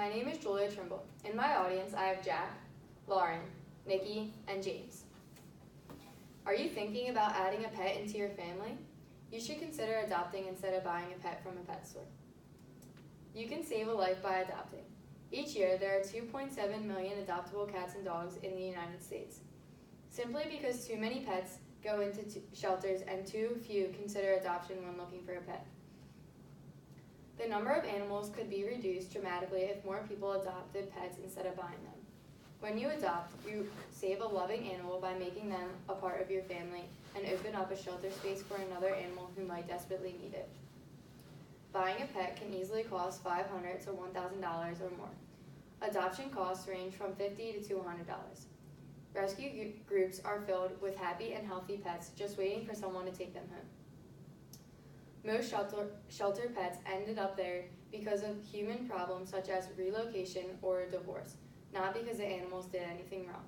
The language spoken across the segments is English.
My name is Julia Trimble. In my audience, I have Jack, Lauren, Nikki, and James. Are you thinking about adding a pet into your family? You should consider adopting instead of buying a pet from a pet store. You can save a life by adopting. Each year, there are 2.7 million adoptable cats and dogs in the United States, simply because too many pets go into shelters and too few consider adoption when looking for a pet. The number of animals could be reduced dramatically if more people adopted pets instead of buying them. When you adopt, you save a loving animal by making them a part of your family and open up a shelter space for another animal who might desperately need it. Buying a pet can easily cost $500 to $1,000 or more. Adoption costs range from $50 to $200. Rescue groups are filled with happy and healthy pets just waiting for someone to take them home. Most shelter pets ended up there because of human problems such as relocation or divorce, not because the animals did anything wrong.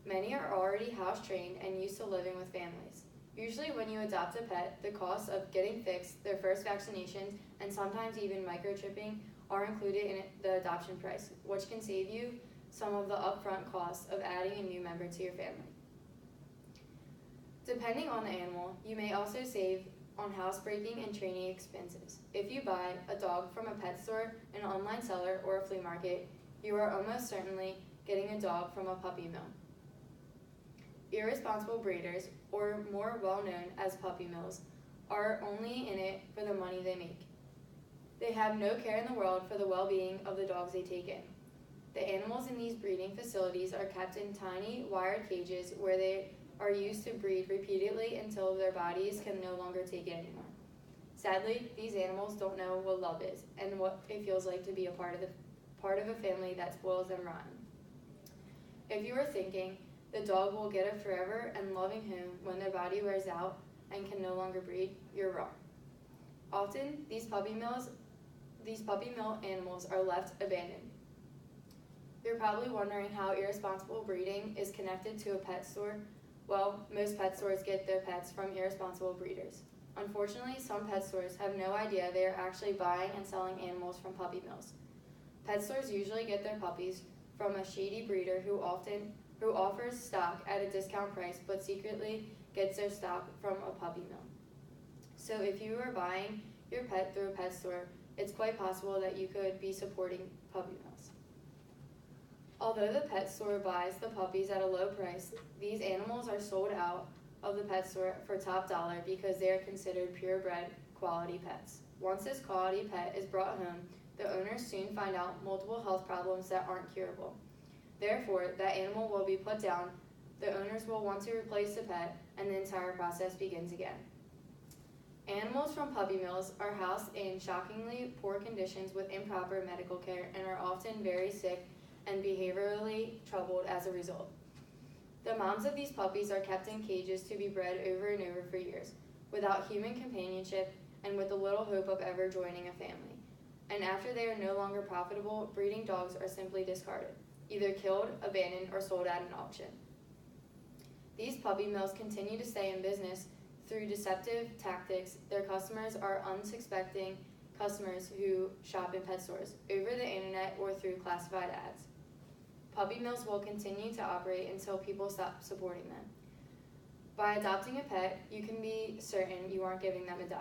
Many are already house-trained and used to living with families. Usually when you adopt a pet, the costs of getting fixed, their first vaccinations, and sometimes even microchipping are included in the adoption price, which can save you some of the upfront costs of adding a new member to your family. Depending on the animal, you may also save on housebreaking and training expenses. If you buy a dog from a pet store, an online seller, or a flea market, you are almost certainly getting a dog from a puppy mill. Irresponsible breeders, or more well-known as puppy mills, are only in it for the money they make. They have no care in the world for the well-being of the dogs they take in. The animals in these breeding facilities are kept in tiny, wired cages where they are used to breed repeatedly until their bodies can no longer take it anymore. Sadly, these animals don't know what love is and what it feels like to be a part of a family that spoils them rotten. If you are thinking the dog will get a forever and loving home when their body wears out and can no longer breed, you're wrong. Often, these puppy mill animals are left abandoned. You're probably wondering how irresponsible breeding is connected to a pet store. Well, most pet stores get their pets from irresponsible breeders. Unfortunately, some pet stores have no idea they are actually buying and selling animals from puppy mills. Pet stores usually get their puppies from a shady breeder who offers stock at a discount price but secretly gets their stock from a puppy mill. So if you are buying your pet through a pet store, it's quite possible that you could be supporting puppy mills. Although the pet store buys the puppies at a low price, these animals are sold out of the pet store for top dollar because they are considered purebred quality pets. Once this quality pet is brought home, the owners soon find out multiple health problems that aren't curable. Therefore, that animal will be put down, the owners will want to replace the pet, and the entire process begins again. Animals from puppy mills are housed in shockingly poor conditions with improper medical care and are often very sick and behaviorally troubled as a result. The moms of these puppies are kept in cages to be bred over and over for years, without human companionship and with the little hope of ever joining a family. And after they are no longer profitable, breeding dogs are simply discarded, either killed, abandoned, or sold at an auction. These puppy mills continue to stay in business through deceptive tactics. Their customers are unsuspecting customers who shop in pet stores, over the internet, or through classified ads. Puppy mills will continue to operate until people stop supporting them. By adopting a pet, you can be certain you aren't giving them a dime.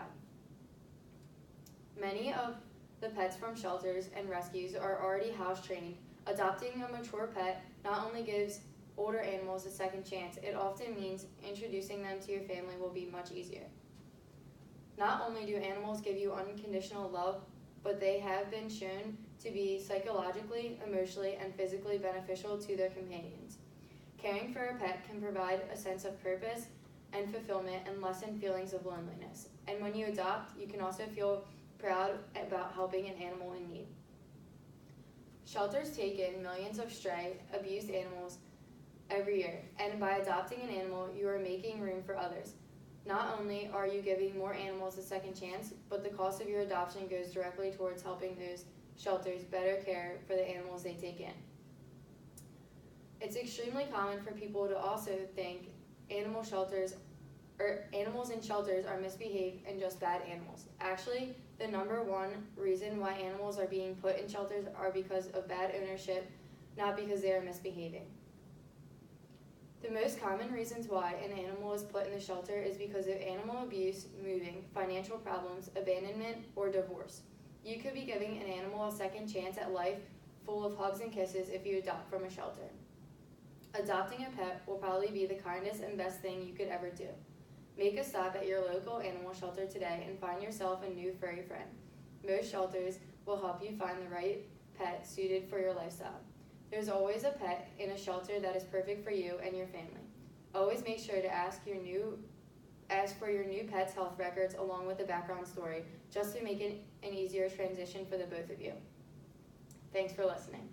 Many of the pets from shelters and rescues are already house-trained. Adopting a mature pet not only gives older animals a second chance, it often means introducing them to your family will be much easier. Not only do animals give you unconditional love, but they have been shown to be psychologically, emotionally, and physically beneficial to their companions. Caring for a pet can provide a sense of purpose and fulfillment and lessen feelings of loneliness. And when you adopt, you can also feel proud about helping an animal in need. Shelters take in millions of stray, abused animals every year, and by adopting an animal, you are making room for others. Not only are you giving more animals a second chance, but the cost of your adoption goes directly towards helping those shelters better care for the animals they take in. It's extremely common for people to also think animals in shelters are misbehaved and just bad animals. Actually, The number one reason why animals are being put in shelters are because of bad ownership, not because they are misbehaving. The most common reasons why an animal is put in the shelter is because of animal abuse, moving, financial problems, abandonment, or divorce. You could be giving an animal a second chance at life full of hugs and kisses if you adopt from a shelter. Adopting a pet will probably be the kindest and best thing you could ever do. Make a stop at your local animal shelter today and find yourself a new furry friend. Most shelters will help you find the right pet suited for your lifestyle. There's always a pet in a shelter that is perfect for you and your family. Always make sure to ask for your new pet's health records along with a background story, just to make it an easier transition for the both of you. Thanks for listening.